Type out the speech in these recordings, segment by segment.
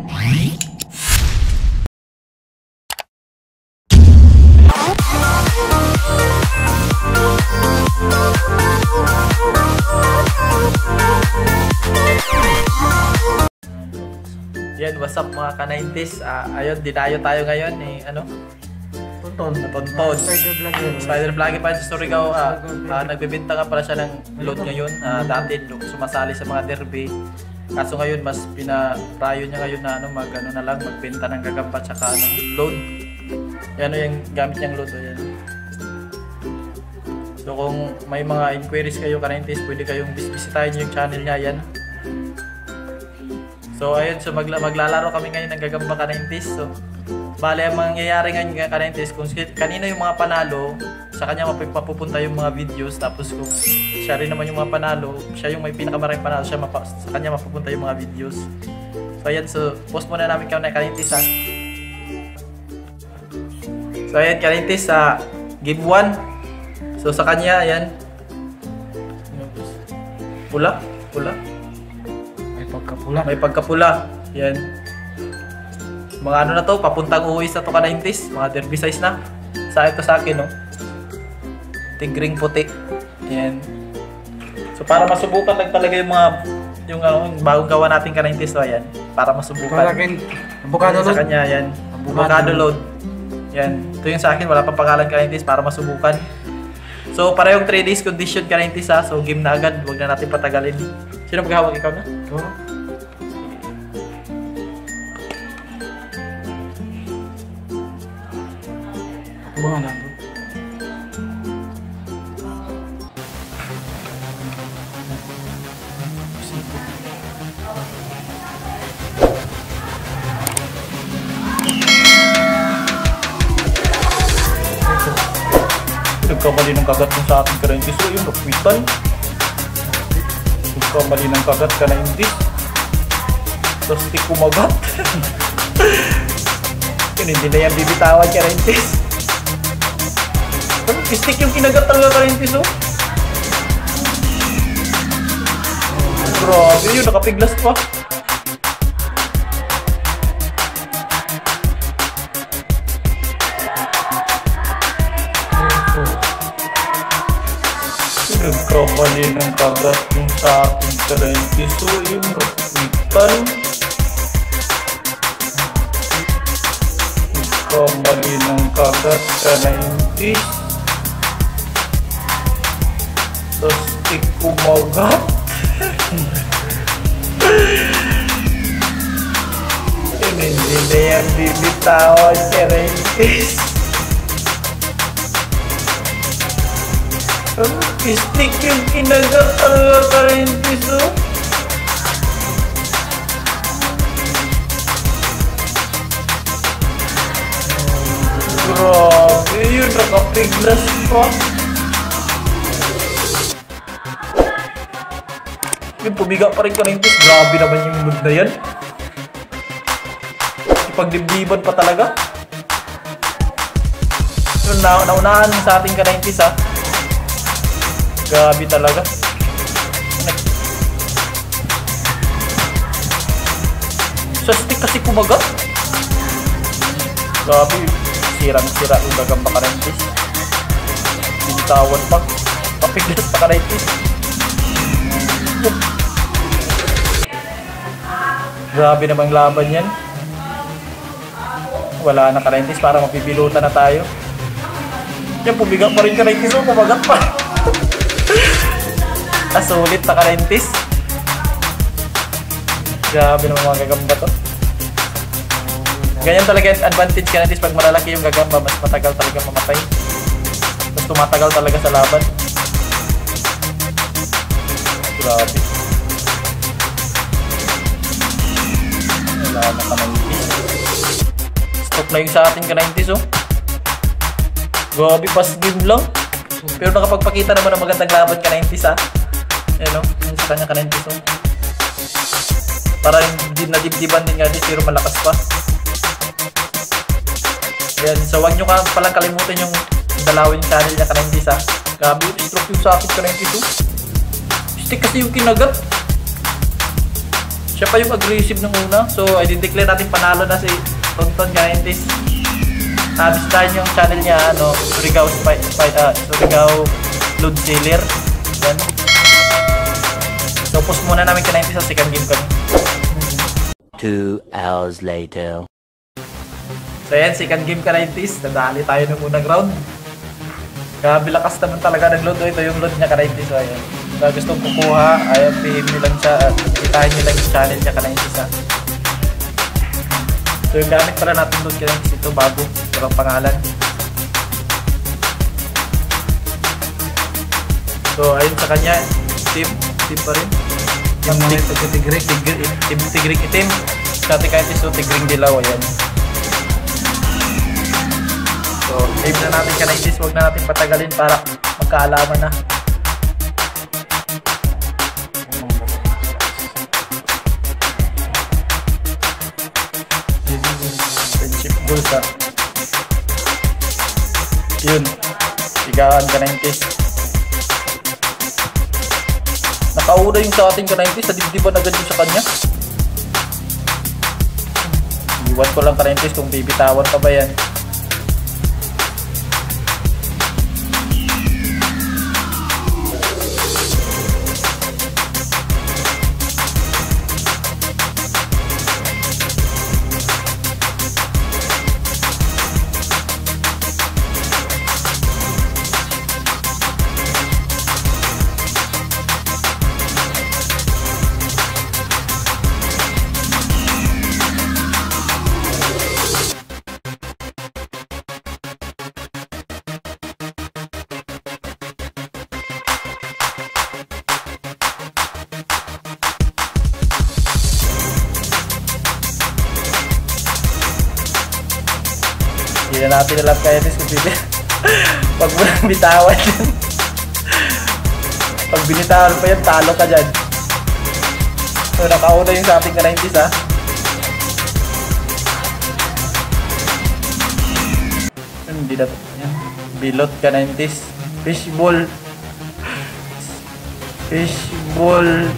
Yan, what's up mga ka-90s? Ayun, dinayo tayo ngayon ni Tonton. Spider Vloggy pa sa Surigao. Nagbebenta nga pala siya ng load ngayon. Dati sumasali sa mga derby. Kaso ngayon mas pinaprayo niya ngayon na magbenta ng gagamba tsaka load. Yan yung gamit niyang load. Yan. So kung may mga inquiries kayo ka-90s, pwede kayong bisitahin yung channel niya yan. So ayun, so maglalaro kami ngayon ng gagamba ka-90s. So bale, ang mangyayari ngayon ka-90s, kung kanina yung mga panalo, sa kanya mapupunta yung mga videos. Tapos kung siya rin naman yung mga panalo, siya yung may pinakamaraming panalo, sa kanya mapupunta yung mga videos. So ayan, so post muna namin kayo na ka-90s ha. So ayan ka-90s, game 1. So sa kanya, ayan, pula. May pagkapula. Yan. Mga ano na to, papuntang uwis na to ka-90s. Mga derby size na. Ito sa akin, no? Tigring puti. Yan. So para masubukan lang talaga yung bagong gawa natin ka-90s. So ayan. Para masubukan. Avocado load. Sa kanya, yan. Avocado load. Yan. Ito yung sa akin. Wala pang pangalan ka-90s para masubukan. So para yung 3 days condition ka-90s ha. So game na agad. Huwag na natin patagalin. Sino maghahawak? Ikaw na? Oo. Ako ba nga nandun? Nagkamali ng kagat mo sa ating ka-90s. So yung nakwitan. Nagkamali ng kagat ka-90s. Tapos di kumagat. Yun, hindi na yan bibitawan ka-90s. Stick yung kinagat talaga ka-90s, oh. Grabe yun, nakapiglas pa. Nagkamali ng kagat yung sa ating ka-90s. So yung nakwitan. Nagkamali ng kagat ka-90s. Tapos di kumagat. Hindi na yan bibitawan ka-90s. Stick yung kinagat talaga ka-90s, oh. Grabe yun, nakapiglas pa. Yung pumiga pa rin ka-90s. Grabe naman yung mood na yan. Ipagdibdiban pa talaga. Yun, naunahan sa ating ka-90s ha. Grabe talaga. Sa stick kasi kumagat. Grabe. Sirang-sira yung gagamba ka-90s. Binitawan pa. Papiglas pa ka-90s. Grabe namang laban yan. Wala na ka-90s, para mapipilutan na tayo. Yan, pumiga pa rin ka-90s, oh, pumagat pa. Sulit na ka-90s. Grabe naman mga gagamba to. Ganyan talaga yung advantage ka-90s. Pag malalaki yung gagamba, mas matagal talaga mamatay. Mas tumatagal talaga sa laban. Grabe. Wala na ka-90s. Stop na yung sa ating ka-90s, oh. Grabe, pass game lang. Pero nakapagpakita naman ng magandang laban ka-90s, ha. Ayan, oh. Yung sa kanya ka-90s, oh. Para hindi nadibdiban din nga din, pero malakas pa. Ayan, so wag nyo palang kalimutan yung dalawin yung channel niya ka-90s, ha. Grabe, stroke yung sa ating ka-90s, oh. Stick kasi yung kinagat. Siya pa yung aggressive nung una. So, i-declare natin panalo na si Tonton Gaintis. Bisitahin yung channel niya, Surigao Load Sealer. Yan. So, post muna namin ka 90 sa second game kami. 2 hours later. So, yan, second game ka 90s. Nadali tayo ng unang round. Grabe lakas naman talaga ng load. Ito yung load niya ka 90s. So, ayan. Kung gustong kukuha, ayan, PM nyo lang siya at itahin nyo lang yung channel niya ka 90s. So, yung gamit pala natin load ka 90s ito bago. Ito ang pangalan. So, ayun sa kanya, team pa rin. Yung mga tigrig. Team Tigring itim. Sa ating kahit iso, Tigring dilaw, ayan. So, aim na natin ka 90s. Huwag na natin patagalin para magkaalaman na. Friendship goals ha. Yun. Sigaan ka 90s. Nakauna yung sa ating ka 90s. Sa dibdiban agad yung sa kanya. Iwan ko lang ka 90s kung bibitawan pa ba yan. Hindi na natin alam kaya this computer. Pag mo nang bitawan yan. Pag binitawan pa yan, talo ka dyan. So, nakauna yung sa ating ka 90s ha. Hindi na to. Bilot ka 90s. Fishball. Fishball.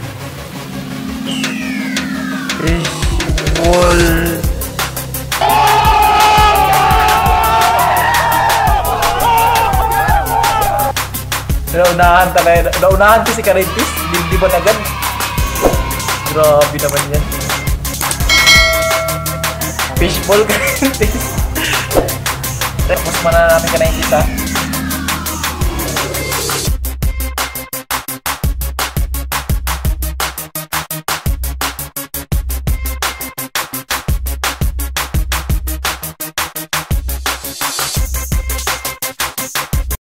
Fishball. Naunahan ko si Karintis, di ba agad? Grabe naman yan. Fishball Karintis. Tapos mana namin ka 90s ha.